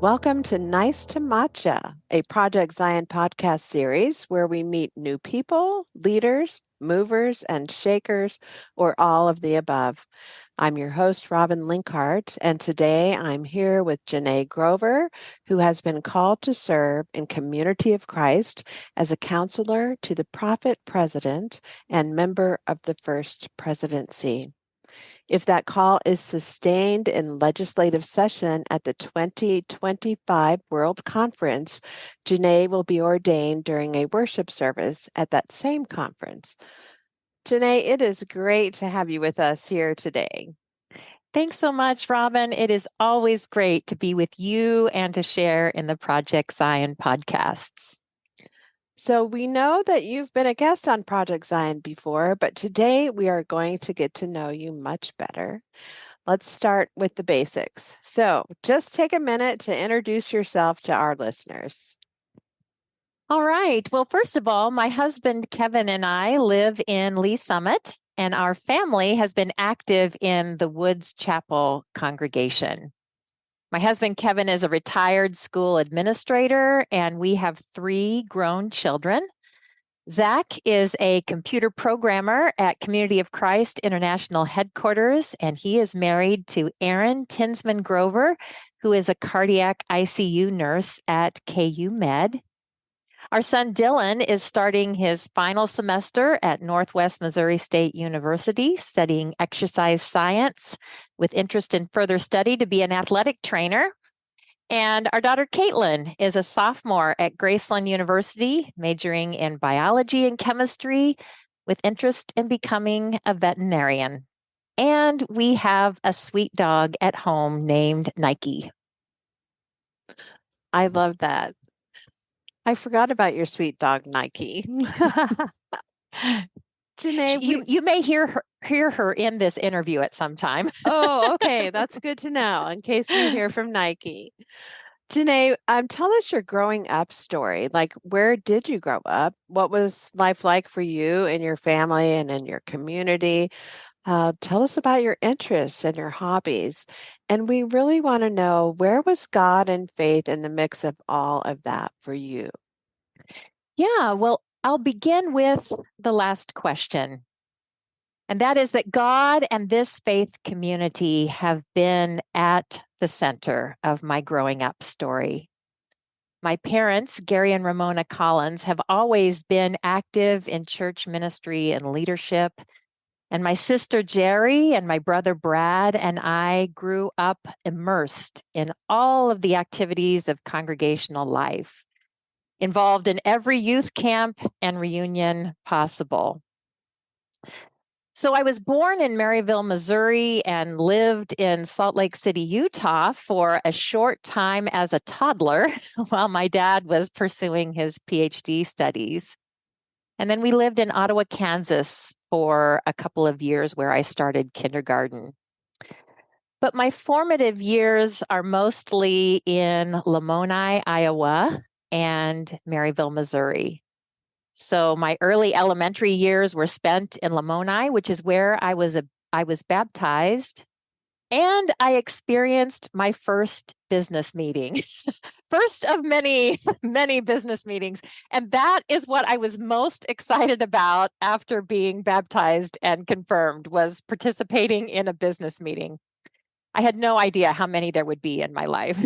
Welcome to Nice to Matcha, a Project Zion podcast series where we meet new people, leaders, movers, and shakers, or all of the above. I'm your host, Robin Linkhart, and today I'm here with Janne Grover, who has been called to serve in Community of Christ as a counselor to the Prophet President and member of the First Presidency. If that call is sustained in legislative session at the 2025 World Conference, Janne will be ordained during a worship service at that same conference. Janne, it is great to have you with us here today. Thanks so much, Robin. It is always great to be with you and to share in the Project Zion podcasts. So we know that you've been a guest on Project Zion before, but today we are going to get to know you much better. Let's start with the basics. So just take a minute to introduce yourself to our listeners. All right. Well, first of all, my husband, Kevin, and I live in Lee Summit, and our family has been active in the Woods Chapel congregation. My husband, Kevin, is a retired school administrator, and we have 3 grown children. Zach is a computer programmer at Community of Christ International Headquarters, and he is married to Erin Tinsman Grover, who is a cardiac ICU nurse at KU Med. Our son Dylan is starting his final semester at Northwest Missouri State University, studying exercise science with interest in further study to be an athletic trainer. And our daughter Caitlin is a sophomore at Graceland University, majoring in biology and chemistry with interest in becoming a veterinarian. And we have a sweet dog at home named Nike. I love that. I forgot about your sweet dog, Nike. Janne, you may hear her in this interview at some time. Oh, okay. That's good to know in case we hear from Nike. Janne, tell us your growing up story. Like, where did you grow up? What was life like for you and your family and in your community? Tell us about your interests and your hobbies. And we really want to know, where was God and faith in the mix of all of that for you? Yeah, well, I'll begin with the last question. And that is that God and this faith community have been at the center of my growing up story. My parents, Gary and Ramona Collins, have always been active in church ministry and leadership. And my sister Jerry and my brother Brad and I grew up immersed in all of the activities of congregational life, involved in every youth camp and reunion possible. So I was born in Maryville, Missouri, and lived in Salt Lake City, Utah for a short time as a toddler while my dad was pursuing his PhD studies. And then we lived in Ottawa, Kansas for a couple of years where I started kindergarten. But my formative years are mostly in Lamoni, Iowa, and Maryville, Missouri. So my early elementary years were spent in Lamoni, which is where I was baptized, and I experienced my first business meeting. First of many, many business meetings. And that is what I was most excited about after being baptized and confirmed, was participating in a business meeting. I had no idea how many there would be in my life.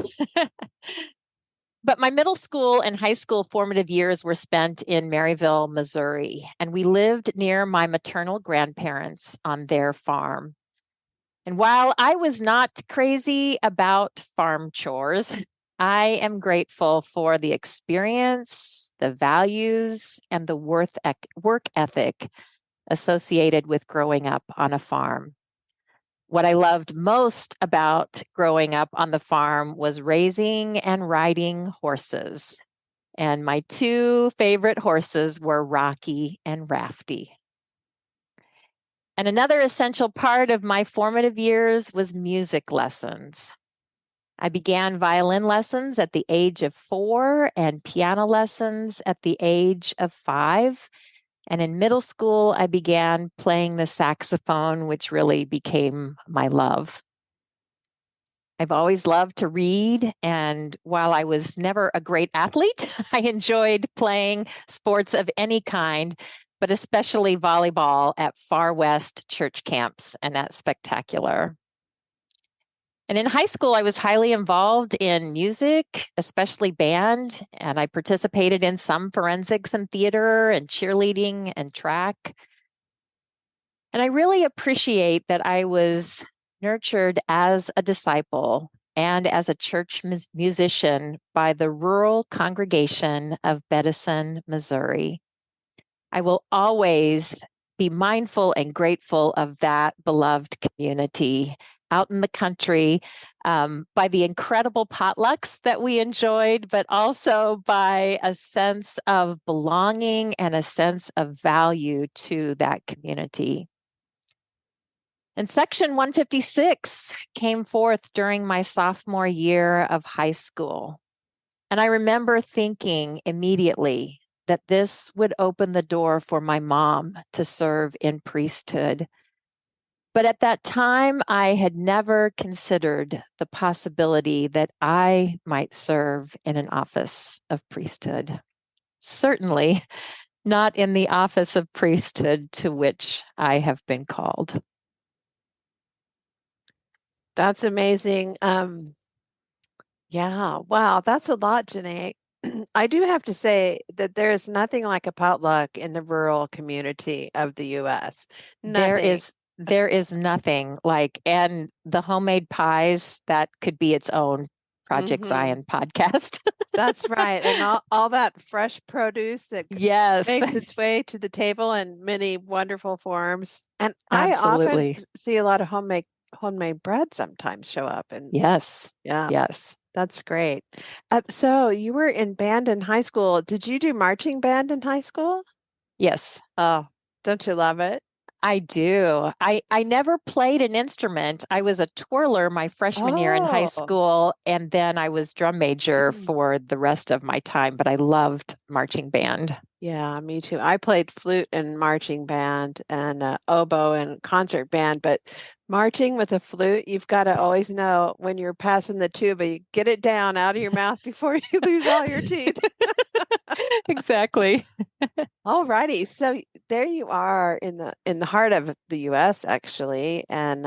But my middle school and high school formative years were spent in Maryville, Missouri, and we lived near my maternal grandparents on their farm. And while I was not crazy about farm chores, I am grateful for the experience, the values, and the work ethic associated with growing up on a farm. What I loved most about growing up on the farm was raising and riding horses. And my 2 favorite horses were Rocky and Rafty. And another essential part of my formative years was music lessons. I began violin lessons at the age of 4 and piano lessons at the age of 5. And in middle school, I began playing the saxophone, which really became my love. I've always loved to read, and while I was never a great athlete, I enjoyed playing sports of any kind, but especially volleyball at Far West church camps, and that's spectacular. And in high school, I was highly involved in music, especially band, and I participated in some forensics and theater and cheerleading and track. And I really appreciate that I was nurtured as a disciple and as a church musician by the rural congregation of Bedison, Missouri. I will always be mindful and grateful of that beloved community out in the country, by the incredible potlucks that we enjoyed, but also by a sense of belonging and a sense of value to that community. And Section 156 came forth during my sophomore year of high school. And I remember thinking immediately that this would open the door for my mom to serve in priesthood. But at that time, I had never considered the possibility that I might serve in an office of priesthood. Certainly not in the office of priesthood to which I have been called. That's amazing. Yeah, wow, that's a lot, Janae. I do have to say that there is nothing like a potluck in the rural community of the U.S. Nothing. There is nothing like, and the homemade pies, that could be its own Project Zion podcast. That's right. And all that fresh produce that yes, makes its way to the table in many wonderful forms. And absolutely. I often see a lot of homemade bread sometimes show up. And yes, yeah, yes, that's great. So you were in band in high school. Did you do marching band in high school? yes. Oh, don't you love it? I do. I never played an instrument. I was a twirler my freshman year in high Oh. school, and then I was drum major for the rest of my time, but I loved marching band. Yeah, me too. I played flute and marching band and oboe and concert band, but marching with a flute, you've got to always know when you're passing the tuba, you get it down out of your mouth before you lose all your teeth. Exactly. All righty. So there you are in the heart of the US actually, and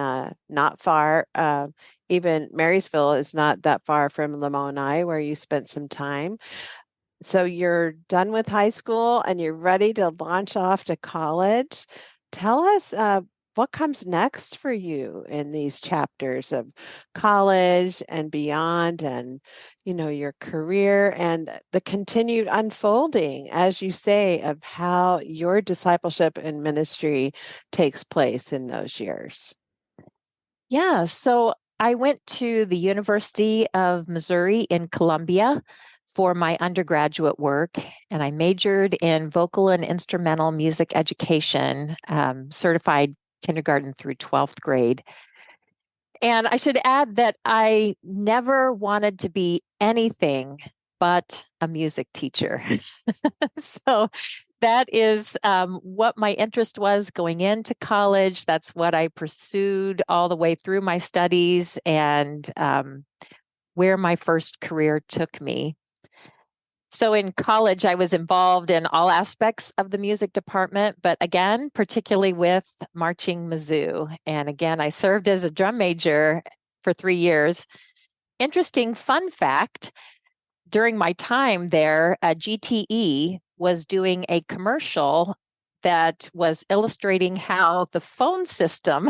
not far. Even Marysville is not that far from Lamoni, where you spent some time. So you're done with high school and you're ready to launch off to college. Tell us what comes next for you in these chapters of college and beyond, and your career and the continued unfolding, as you say, of how your discipleship and ministry takes place in those years. Yeah, so I went to the University of Missouri in Columbia for my undergraduate work, and I majored in vocal and instrumental music education, certified kindergarten through 12th grade. And I should add that I never wanted to be anything but a music teacher. So that is what my interest was going into college. That's what I pursued all the way through my studies, and where my first career took me. So in college, I was involved in all aspects of the music department, but again, particularly with Marching Mizzou. And again, I served as a drum major for 3 years. Interesting fun fact, during my time there, GTE was doing a commercial that was illustrating how the phone system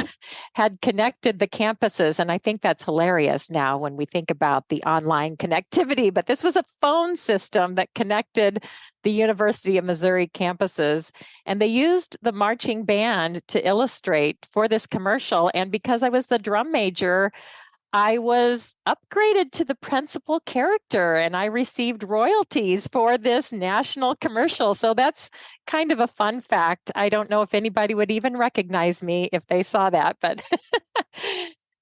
had connected the campuses. And I think that's hilarious now when we think about the online connectivity. But this was a phone system that connected the University of Missouri campuses. And they used the marching band to illustrate for this commercial. And because I was the drum major, I was upgraded to the principal character, and I received royalties for this national commercial. So that's kind of a fun fact. I don't know if anybody would even recognize me if they saw that, but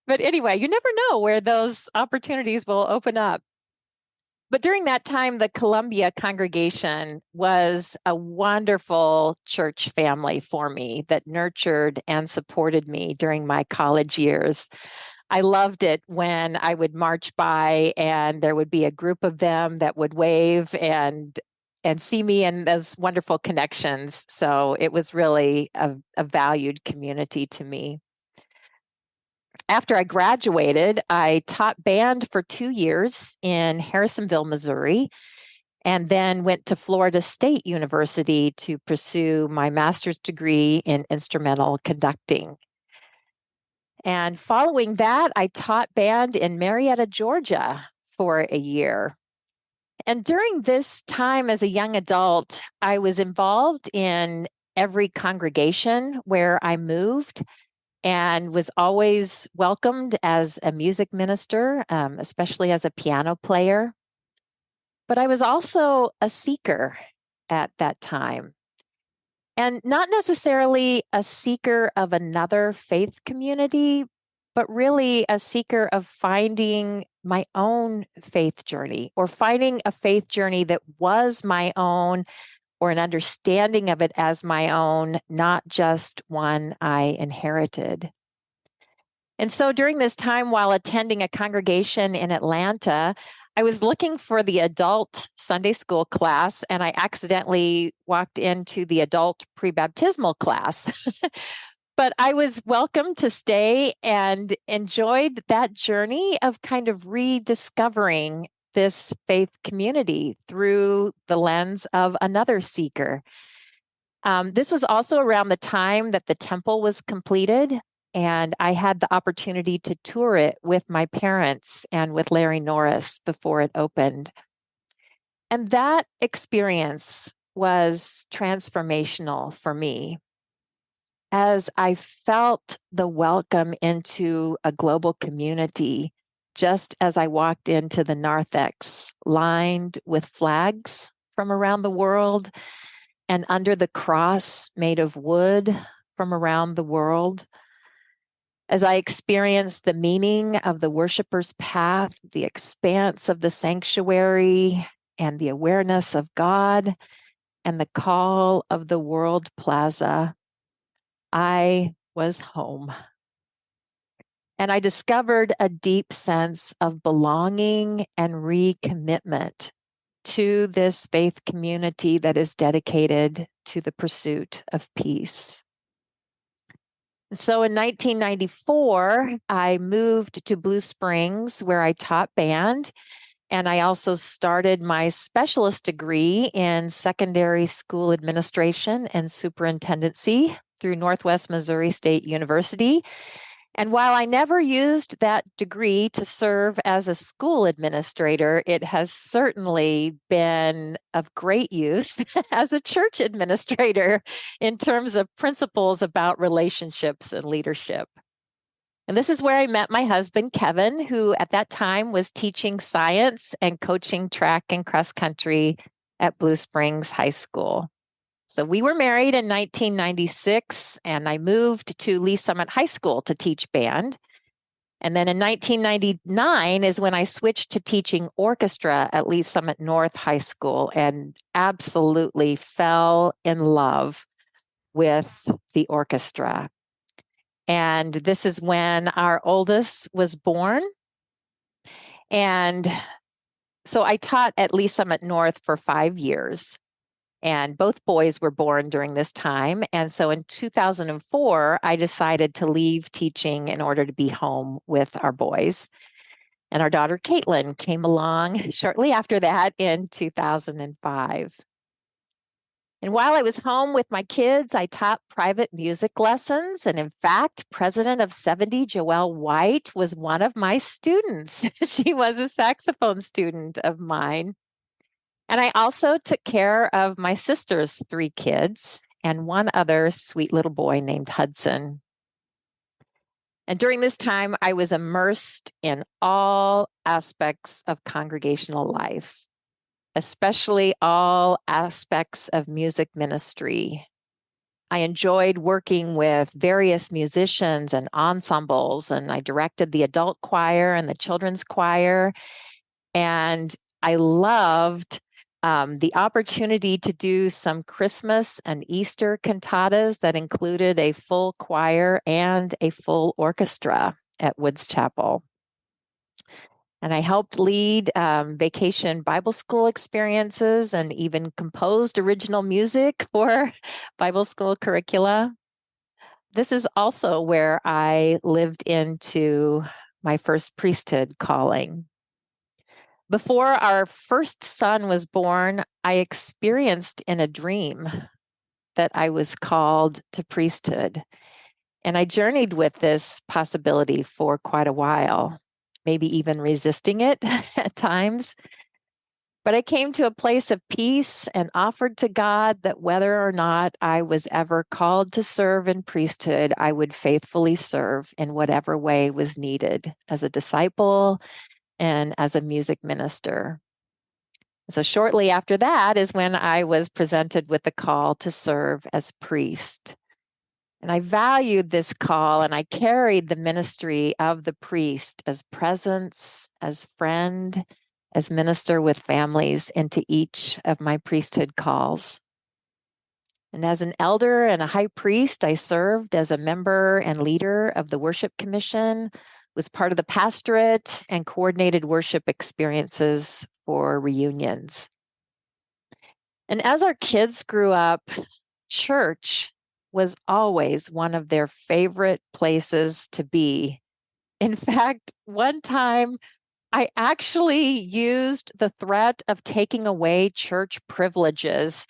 but anyway, you never know where those opportunities will open up. But during that time, the Columbia congregation was a wonderful church family for me that nurtured and supported me during my college years. I loved it when I would march by and there would be a group of them that would wave and see me and those wonderful connections. So it was really a valued community to me. After I graduated, I taught band for 2 years in Harrisonville, Missouri, and then went to Florida State University to pursue my master's degree in instrumental conducting. And following that, I taught band in Marietta, Georgia for a year. And during this time as a young adult, I was involved in every congregation where I moved and was always welcomed as a music minister, especially as a piano player. But I was also a seeker at that time. And not necessarily a seeker of another faith community, but really a seeker of finding my own faith journey or finding a faith journey that was my own or an understanding of it as my own, not just one I inherited. And so during this time, while attending a congregation in Atlanta, I was looking for the adult Sunday school class, and I accidentally walked into the adult pre-baptismal class. But I was welcome to stay and enjoyed that journey of kind of rediscovering this faith community through the lens of another seeker. This was also around the time that the temple was completed. And I had the opportunity to tour it with my parents and with Larry Norris before it opened. And that experience was transformational for me as I felt the welcome into a global community just as I walked into the narthex lined with flags from around the world and under the cross made of wood from around the world. As I experienced the meaning of the worshiper's path, the expanse of the sanctuary, and the awareness of God, and the call of the world plaza, I was home. And I discovered a deep sense of belonging and recommitment to this faith community that is dedicated to the pursuit of peace. So in 1994, I moved to Blue Springs where I taught band. And I also started my specialist degree in secondary school administration and superintendency through Northwest Missouri State University. And while I never used that degree to serve as a school administrator, it has certainly been of great use as a church administrator in terms of principles about relationships and leadership. And this is where I met my husband, Kevin, who at that time was teaching science and coaching track and cross country at Blue Springs High School. So we were married in 1996, and I moved to Lee Summit High School to teach band. And then in 1999 is when I switched to teaching orchestra at Lee Summit North High School and absolutely fell in love with the orchestra. And this is when our oldest was born. And so I taught at Lee Summit North for 5 years. And both boys were born during this time. And so in 2004, I decided to leave teaching in order to be home with our boys. And our daughter, Caitlin, came along shortly after that in 2005. And while I was home with my kids, I taught private music lessons. And in fact, President of 70, Joelle White, was one of my students. She was a saxophone student of mine. And I also took care of my sister's 3 kids and one other sweet little boy named Hudson. And during this time, I was immersed in all aspects of congregational life, especially all aspects of music ministry. I enjoyed working with various musicians and ensembles, and I directed the adult choir and the children's choir. And I loved the opportunity to do some Christmas and Easter cantatas that included a full choir and a full orchestra at Woods Chapel. And I helped lead vacation Bible school experiences and even composed original music for Bible school curricula. This is also where I lived into my first priesthood calling. Before our first son was born, I experienced in a dream that I was called to priesthood. And I journeyed with this possibility for quite a while, maybe even resisting it at times. But I came to a place of peace and offered to God that whether or not I was ever called to serve in priesthood, I would faithfully serve in whatever way was needed as a disciple and as a music minister. So shortly after that is when I was presented with the call to serve as priest. And I valued this call, and I carried the ministry of the priest as presence, as friend, as minister with families into each of my priesthood calls. And as an elder and a high priest, I served as a member and leader of the worship commission, was part of the pastorate, and coordinated worship experiences for reunions. And as our kids grew up, church was always one of their favorite places to be. In fact, one time I actually used the threat of taking away church privileges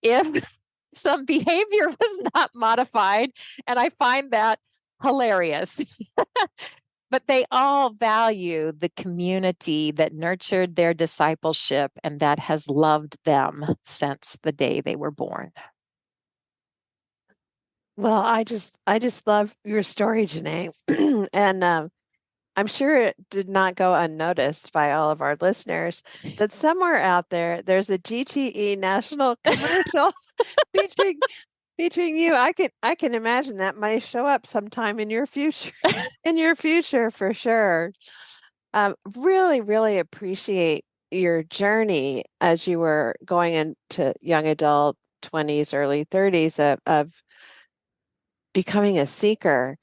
if some behavior was not modified, and I find that hilarious. But they all value the community that nurtured their discipleship and that has loved them since the day they were born. Well, I just love your story, Janne. And I'm sure it did not go unnoticed by all of our listeners that somewhere out there there's a GTE national commercial featuring featuring you. I can imagine that might show up sometime in your future, in your future for sure. Really, really appreciate your journey as you were going into young adult 20s, early 30s of becoming a seeker.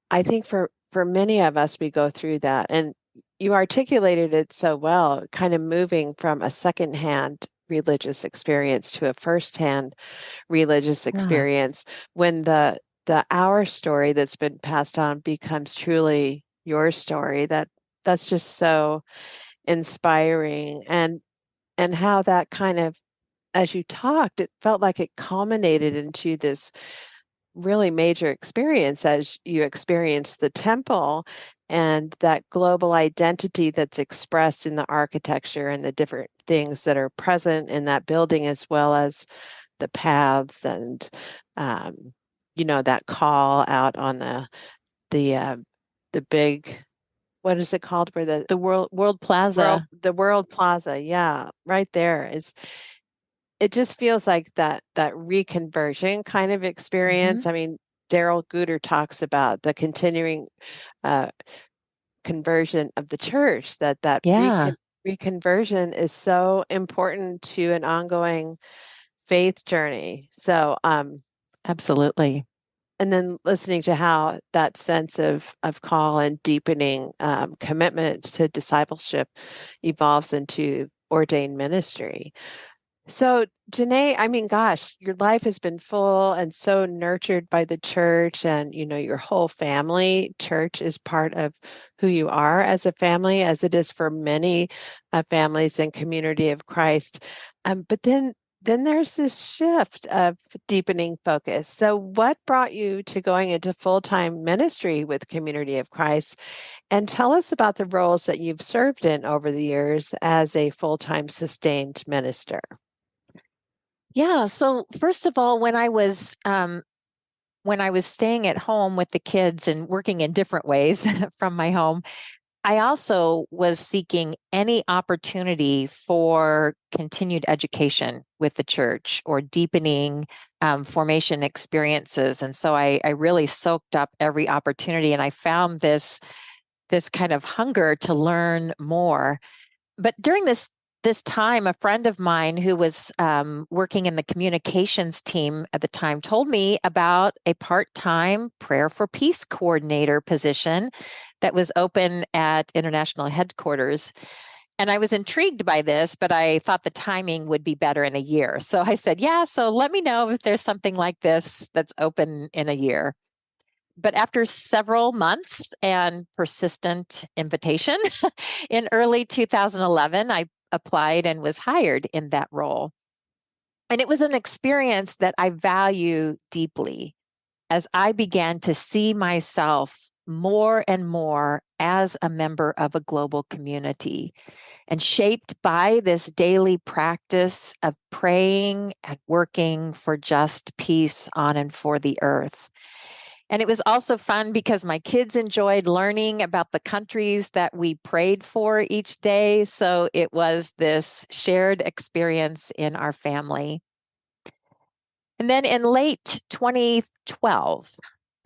I think for many of us, we go through that, and you articulated it so well, kind of moving from a secondhand religious experience to a firsthand religious experience when the our story that's been passed on becomes truly your story. That's just so inspiring, and how that kind of, as you talked, it felt like it culminated into this really major experience as you experience the temple and that global identity that's expressed in the architecture and the different things that are present in that building, as well as the paths and um, that call out on the uh, the big, what is it called, where The World Plaza. the World Plaza, yeah, right there is. It just feels like that reconversion kind of experience. I mean, Daryl Guter talks about the continuing uh, conversion of the church, that Yeah, reconversion is so important to an ongoing faith journey. So, absolutely. and then listening to how that sense of call and deepening commitment to discipleship evolves into ordained ministry. So, Janne, I mean, gosh, your life has been full and so nurtured by the church, and your whole family. Church is part of who you are as a family, as it is for many families and community of Christ. But then there's this shift of deepening focus. So, what brought you to going into full-time ministry with Community of Christ? And tell us about the roles that you've served in over the years as a full-time sustained minister. Yeah. So first of all, when I was staying at home with the kids and working in different ways from my home, I also was seeking any opportunity for continued education with the church or deepening formation experiences. And so I really soaked up every opportunity, and I found this kind of hunger to learn more. But during this this time, a friend of mine who was working in the communications team at the time told me about a part-time prayer for peace coordinator position that was open at international headquarters. And I was intrigued by this, but I thought the timing would be better in a year. So I said, yeah, so let me know if there's something like this that's open in a year. But after several months and persistent invitation, in early 2011, I applied and was hired in that role. And it was an experience that I value deeply as I began to see myself more and more as a member of a global community and shaped by this daily practice of praying and working for just peace on and for the earth. And it was also fun because my kids enjoyed learning about the countries that we prayed for each day. So it was this shared experience in our family. And then in late 2012,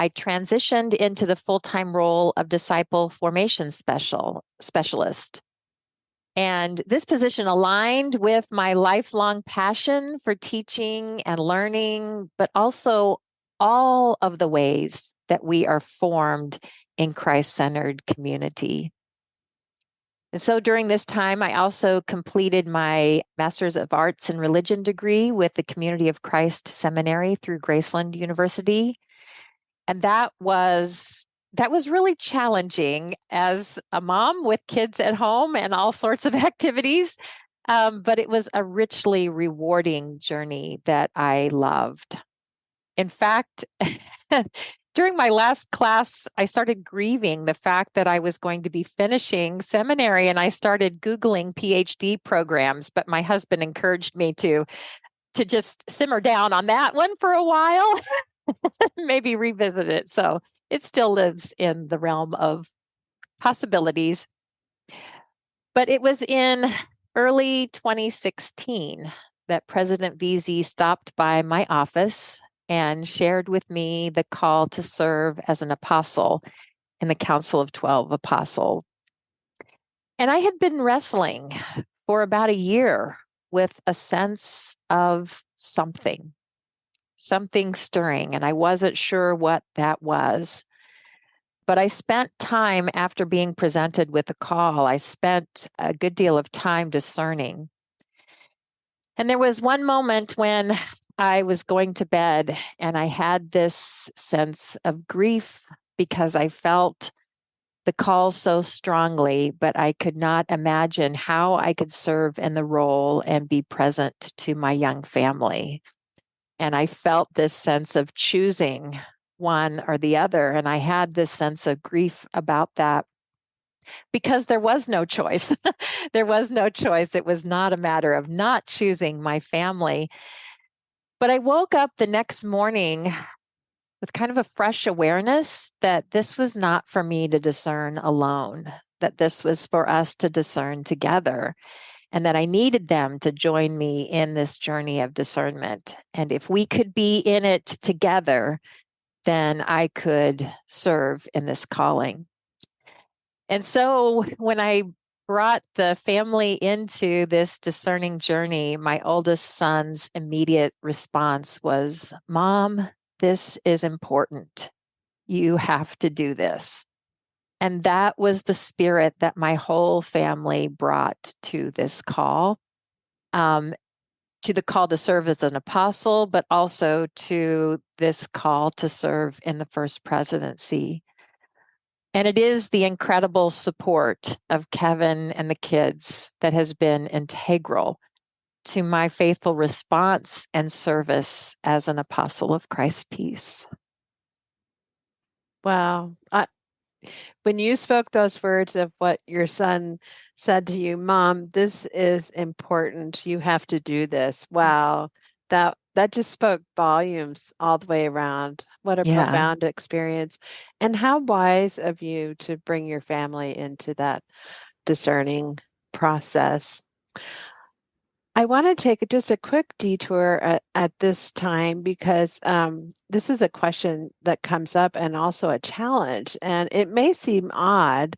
I transitioned into the full-time role of disciple formation specialist. And this position aligned with my lifelong passion for teaching and learning, but also all of the ways that we are formed in Christ-centered community. And so during this time, I also completed my Master's of Arts in Religion degree with the Community of Christ Seminary through Graceland University. And that was really challenging as a mom with kids at home and all sorts of activities. But it was a richly rewarding journey that I loved. In fact, during my last class, I started grieving the fact that I was going to be finishing seminary, and I started Googling PhD programs, but my husband encouraged me to just simmer down on that one for a while, maybe revisit it. So it still lives in the realm of possibilities. But it was in early 2016 that President VZ stopped by my office and shared with me the call to serve as an apostle in the Council of 12 Apostles. And I had been wrestling for about a year with a sense of something stirring, and I wasn't sure what that was. But I spent time after being presented with the call, I spent a good deal of time discerning. And there was one moment when I was going to bed and I had this sense of grief because I felt the call so strongly, but I could not imagine how I could serve in the role and be present to my young family. And I felt this sense of choosing one or the other. And I had this sense of grief about that because there was no choice. There was no choice. It was not a matter of not choosing my family. But I woke up the next morning with kind of a fresh awareness that this was not for me to discern alone, that this was for us to discern together, and that I needed them to join me in this journey of discernment. And if we could be in it together, then I could serve in this calling. And so when I brought the family into this discerning journey, my oldest son's immediate response was, "Mom, this is important. You have to do this." And that was the spirit that my whole family brought to this call, to the call to serve as an apostle, but also to this call to serve in the First Presidency. And it is the incredible support of Kevin and the kids that has been integral to my faithful response and service as an apostle of Christ's peace. Wow. When you spoke those words of what your son said to you, Mom, this is important. You have to do this. Wow. That just spoke volumes all the way around. What a profound experience. And how wise of you to bring your family into that discerning process. I want to take just a quick detour at this time because this is a question that comes up and also a challenge. And it may seem odd,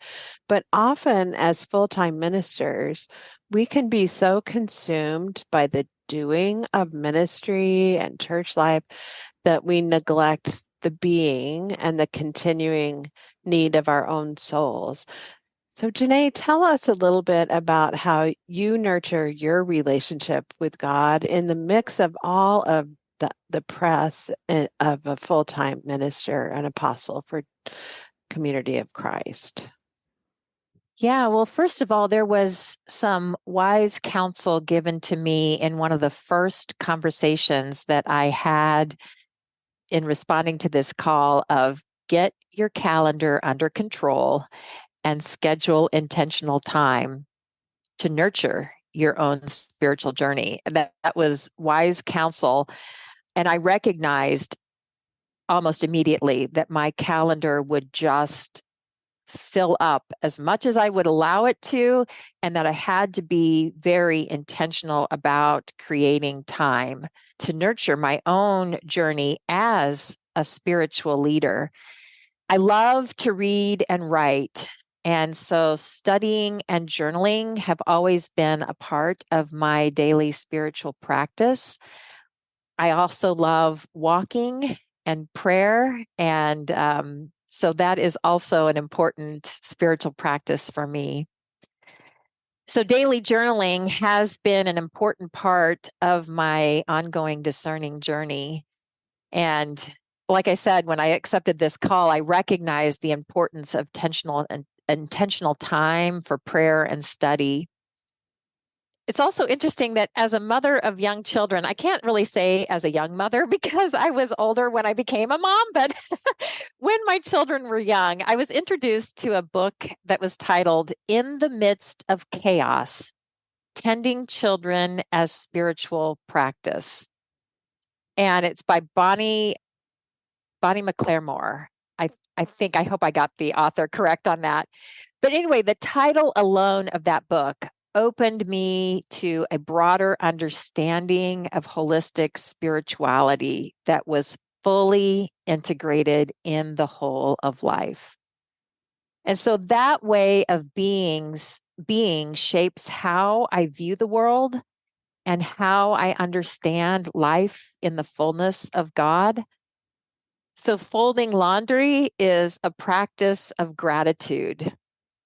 but often as full-time ministers, we can be so consumed by the doing of ministry and church life that we neglect the being and the continuing need of our own souls. So, Janae, tell us a little bit about how you nurture your relationship with God in the mix of all of the press of a full-time minister and apostle for Community of Christ. Yeah, well, first of all, there was some wise counsel given to me in one of the first conversations that I had in responding to this call of get your calendar under control and schedule intentional time to nurture your own spiritual journey. That was wise counsel. And I recognized almost immediately that my calendar would just fill up as much as I would allow it to, and that I had to be very intentional about creating time to nurture my own journey as a spiritual leader. I love to read and write. And so studying and journaling have always been a part of my daily spiritual practice. I also love walking and prayer. And so that is also an important spiritual practice for me. So daily journaling has been an important part of my ongoing discerning journey. And like I said, when I accepted this call, I recognized the importance of intentional time for prayer and study. It's also interesting that as a mother of young children, I can't really say as a young mother because I was older when I became a mom, but when my children were young, I was introduced to a book that was titled In the Midst of Chaos, Tending Children as Spiritual Practice. And it's by Bonnie McLermore. I hope I got the author correct on that. But anyway, the title alone of that book opened me to a broader understanding of holistic spirituality that was fully integrated in the whole of life. And so that way of being shapes how I view the world and how I understand life in the fullness of God. So folding laundry is a practice of gratitude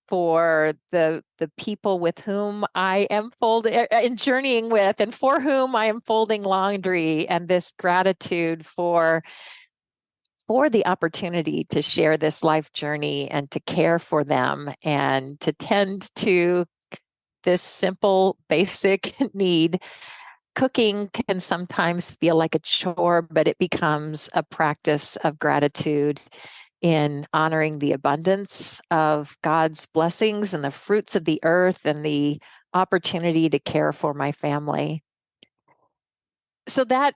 for the people with whom I am folding and journeying with, and for whom I am folding laundry, and this gratitude for the opportunity to share this life journey and to care for them and to tend to this simple, basic need. Cooking can sometimes feel like a chore, but it becomes a practice of gratitude in honoring the abundance of God's blessings and the fruits of the earth and the opportunity to care for my family. So that,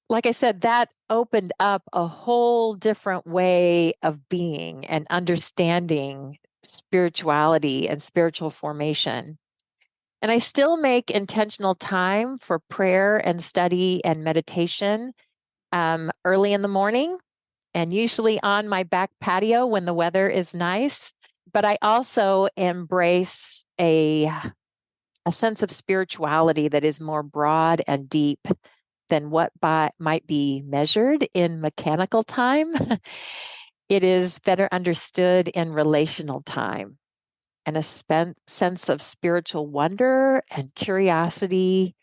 like I said, that opened up a whole different way of being and understanding spirituality and spiritual formation. And I still make intentional time for prayer and study and meditation early in the morning, and usually on my back patio when the weather is nice. But I also embrace a sense of spirituality that is more broad and deep than what might be measured in mechanical time. It is better understood in relational time, and a sense of spiritual wonder and curiosity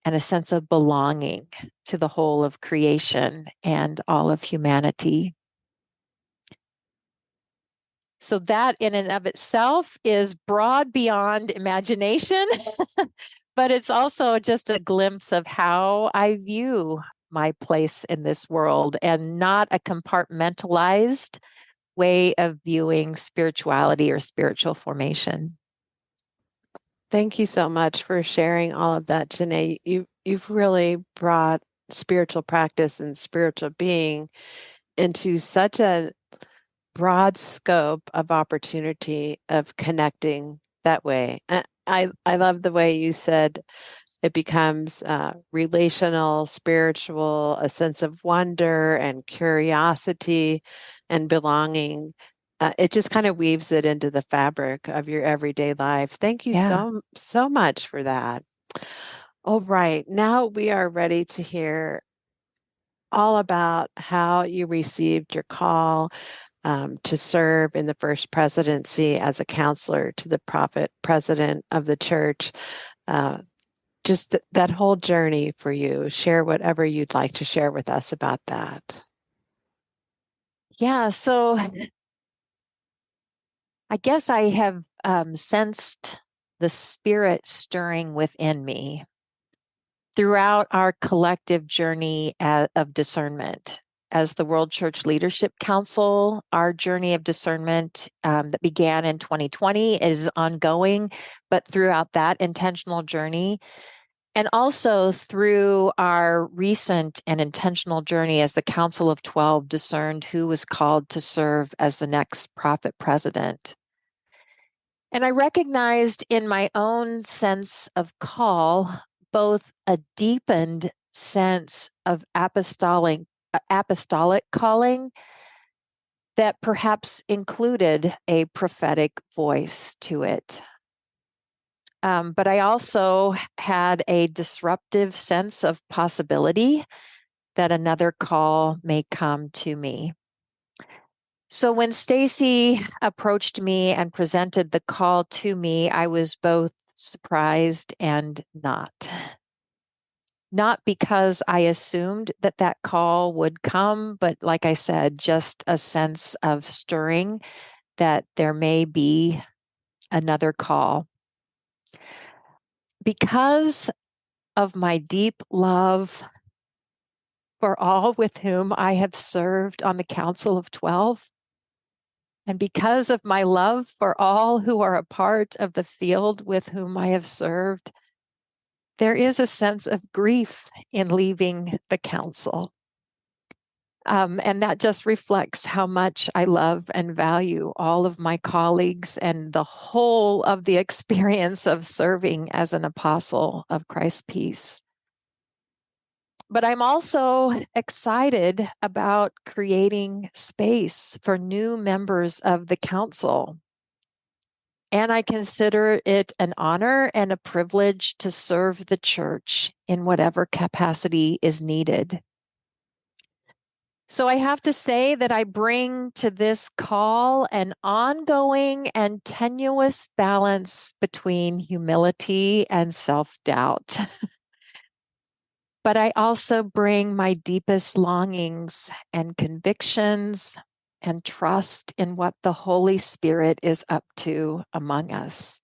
and a sense of belonging to the whole of creation and all of humanity. So that in and of itself is broad beyond imagination, but it's also just a glimpse of how I view my place in this world, and not a compartmentalized way of viewing spirituality or spiritual formation. Thank you so much for sharing all of that, Janae. You've really brought spiritual practice and spiritual being into such a broad scope of opportunity of connecting that way. I love the way you said It becomes relational, spiritual, a sense of wonder and curiosity and belonging. It just kind of weaves it into the fabric of your everyday life. Thank you Yeah. so much for that. All right, now we are ready to hear all about how you received your call to serve in the first presidency as a counselor to the prophet president of the church. Uh, just that whole journey for you. Share whatever you'd like to share with us about that. Yeah. So I guess I have sensed the Spirit stirring within me throughout our collective journey of discernment. As the World Church Leadership Council, our journey of discernment that began in 2020 is ongoing, but throughout that intentional journey, and also through our recent and intentional journey as the Council of 12 discerned who was called to serve as the next prophet president. And I recognized in my own sense of call both a deepened sense of apostolic calling that perhaps included a prophetic voice to it. But I also had a disruptive sense of possibility that another call may come to me. So when Stacy approached me and presented the call to me, I was both surprised and not. Not because I assumed that that call would come, but like I said, just a sense of stirring that there may be another call. Because of my deep love for all with whom I have served on the Council of 12, and because of my love for all who are a part of the field with whom I have served, there is a sense of grief in leaving the council. And that just reflects how much I love and value all of my colleagues and the whole of the experience of serving as an apostle of Christ's peace. But I'm also excited about creating space for new members of the council. And I consider it an honor and a privilege to serve the church in whatever capacity is needed. So I have to say that I bring to this call an ongoing and tenuous balance between humility and self-doubt. But I also bring my deepest longings and convictions and trust in what the Holy Spirit is up to among us.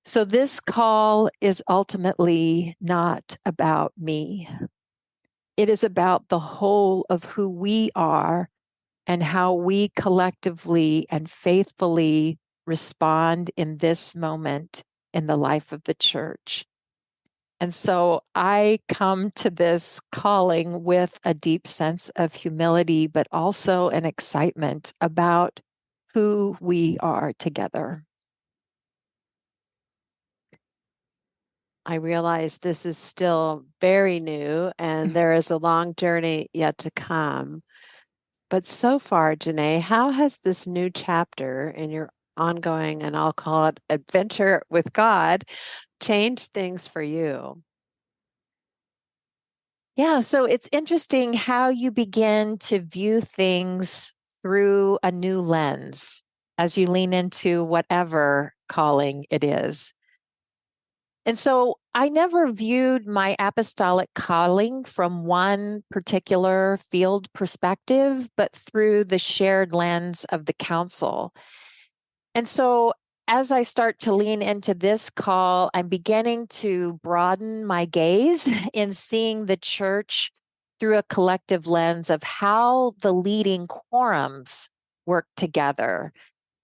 So this call is ultimately not about me. It is about the whole of who we are and how we collectively and faithfully respond in this moment in the life of the church. And so I come to this calling with a deep sense of humility, but also an excitement about who we are together. I realize this is still very new and there is a long journey yet to come. But so far, Janne, how has this new chapter in your ongoing, and I'll call it adventure with God, changed things for you? Yeah, so it's interesting how you begin to view things through a new lens as you lean into whatever calling it is. And so I never viewed my apostolic calling from one particular field perspective, but through the shared lens of the council. And so as I start to lean into this call, I'm beginning to broaden my gaze in seeing the church through a collective lens of how the leading quorums work together.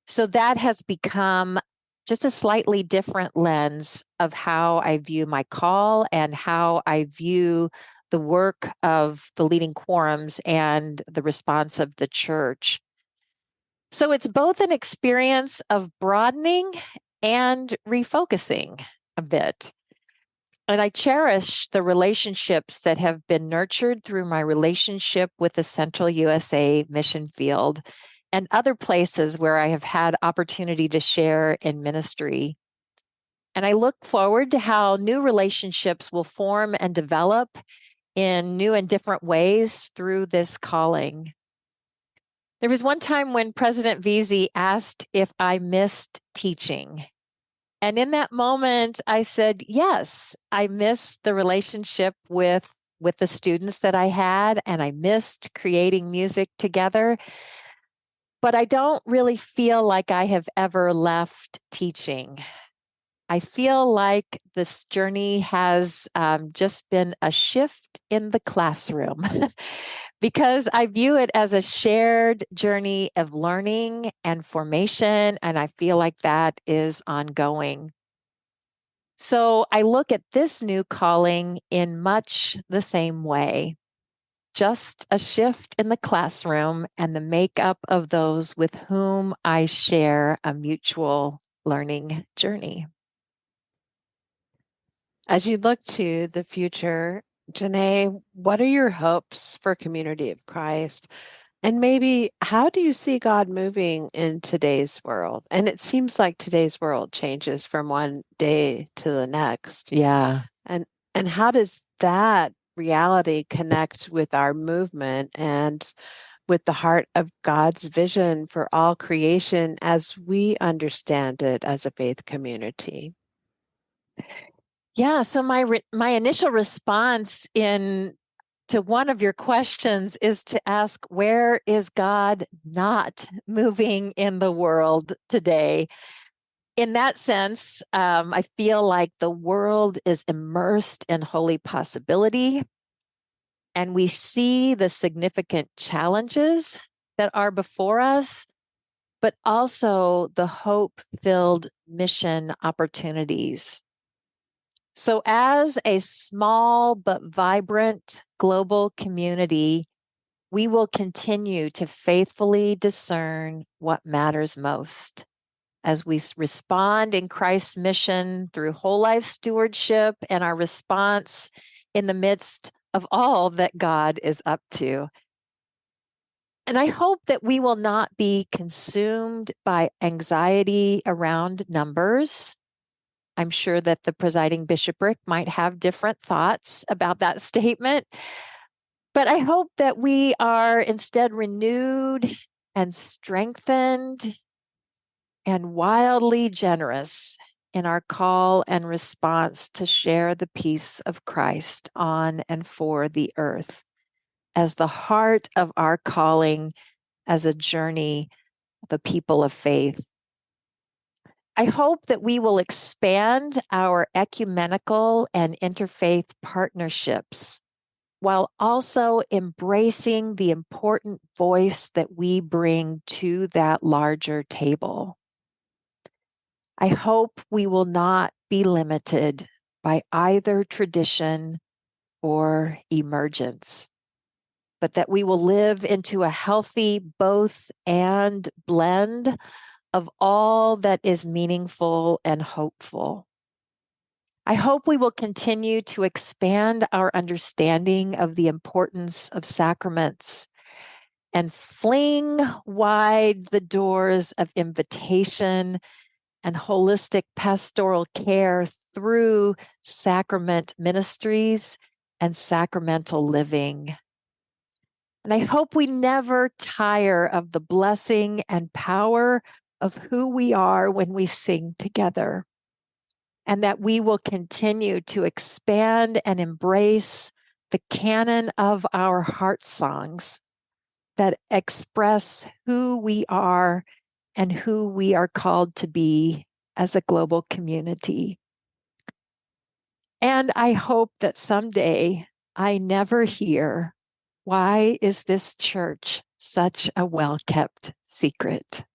So that has become just a slightly different lens of how I view my call and how I view the work of the leading quorums and the response of the church. So it's both an experience of broadening and refocusing a bit. And I cherish the relationships that have been nurtured through my relationship with the Central USA Mission Field and other places where I have had opportunity to share in ministry. And I look forward to how new relationships will form and develop in new and different ways through this calling. There was one time when President Veazey asked if I missed teaching. And in that moment, I said, yes, I miss the relationship with the students that I had, and I missed creating music together. But I don't really feel like I have ever left teaching. I feel like this journey has just been a shift in the classroom because I view it as a shared journey of learning and formation, and I feel like that is ongoing. So I look at this new calling in much the same way, just a shift in the classroom and the makeup of those with whom I share a mutual learning journey. As you look to the future, Janne, what are your hopes for Community of Christ? And maybe how do you see God moving in today's world? And it seems like today's world changes from one day to the next. Yeah. And how does that reality connect with our movement and with the heart of God's vision for all creation as we understand it as a faith community? Yeah, so my initial response to one of your questions is to ask, where is God not moving in the world today? In that sense, I feel like the world is immersed in holy possibility, and we see the significant challenges that are before us, but also the hope-filled mission opportunities. So, as a small but vibrant global community, we will continue to faithfully discern what matters most as we respond in Christ's mission through whole life stewardship and our response in the midst of all that God is up to. And I hope that we will not be consumed by anxiety around numbers. I'm sure that the presiding bishopric might have different thoughts about that statement. But I hope that we are instead renewed and strengthened and wildly generous in our call and response to share the peace of Christ on and for the earth as the heart of our calling as a journey of a people of faith. I hope that we will expand our ecumenical and interfaith partnerships while also embracing the important voice that we bring to that larger table. I hope we will not be limited by either tradition or emergence, but that we will live into a healthy both and blend of all that is meaningful and hopeful. I hope we will continue to expand our understanding of the importance of sacraments and fling wide the doors of invitation and holistic pastoral care through sacrament ministries and sacramental living. And I hope we never tire of the blessing and power of who we are when we sing together, and that we will continue to expand and embrace the canon of our heart songs that express who we are and who we are called to be as a global community. And I hope that someday I never hear, why is this church such a well-kept secret?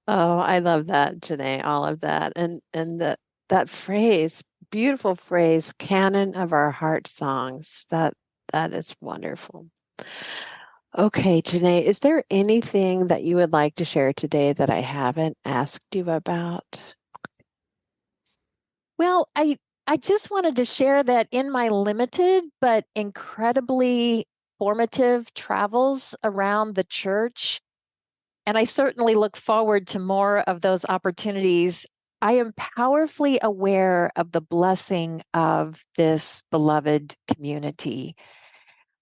Oh, I love that, Janne, all of that. And that phrase, beautiful phrase, canon of our heart songs. That is wonderful. Okay, Janne, is there anything that you would like to share today that I haven't asked you about? Well, I just wanted to share that in my limited but incredibly formative travels around the church, and I certainly look forward to more of those opportunities, I am powerfully aware of the blessing of this beloved community.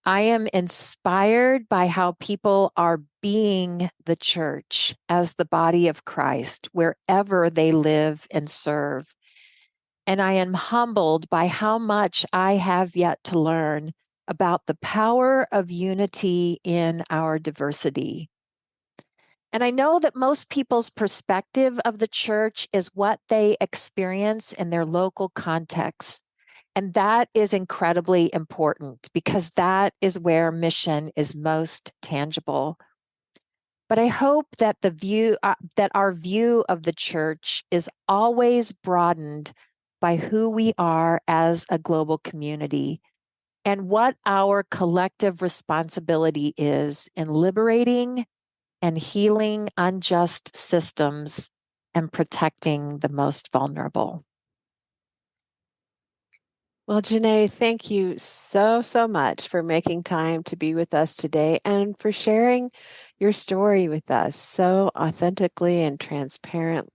I am inspired by how people are being the church as the body of Christ wherever they live and serve. And I am humbled by how much I have yet to learn about the power of unity in our diversity. And I know that most people's perspective of the church is what they experience in their local context. And that is incredibly important because that is where mission is most tangible. But I hope that that our view of the church is always broadened by who we are as a global community and what our collective responsibility is in liberating and healing unjust systems and protecting the most vulnerable. Well, Janne, thank you so, so much for making time to be with us today and for sharing your story with us so authentically and transparently.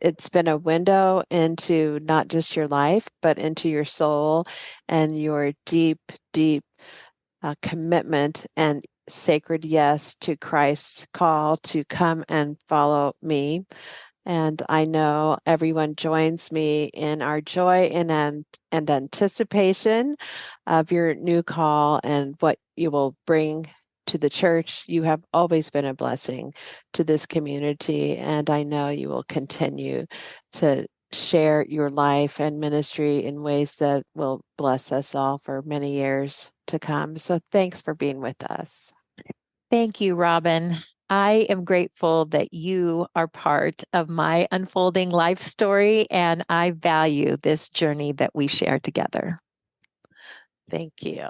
It's been a window into not just your life, but into your soul and your deep, deep commitment and sacred yes to Christ's call to come and follow me. And I know everyone joins me in our joy and anticipation of your new call and what you will bring to the church. You have always been a blessing to this community, and I know you will continue to share your life and ministry in ways that will bless us all for many years to come. So thanks for being with us. Thank you, Robin. I am grateful that you are part of my unfolding life story, and I value this journey that we share together. Thank you.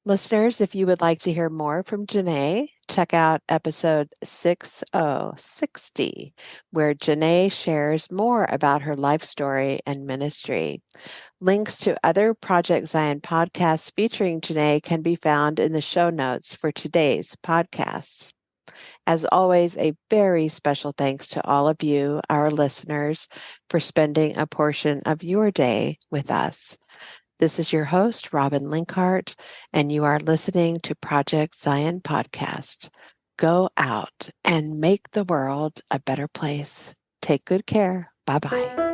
Listeners, if you would like to hear more from Janne, check out episode 6060, where Janne shares more about her life story and ministry. Links to other Project Zion podcasts featuring Janne can be found in the show notes for today's podcast. As always, a very special thanks to all of you, our listeners, for spending a portion of your day with us. This is your host, Robin Linkhart, and you are listening to Project Zion Podcast. Go out and make the world a better place. Take good care. Bye-bye.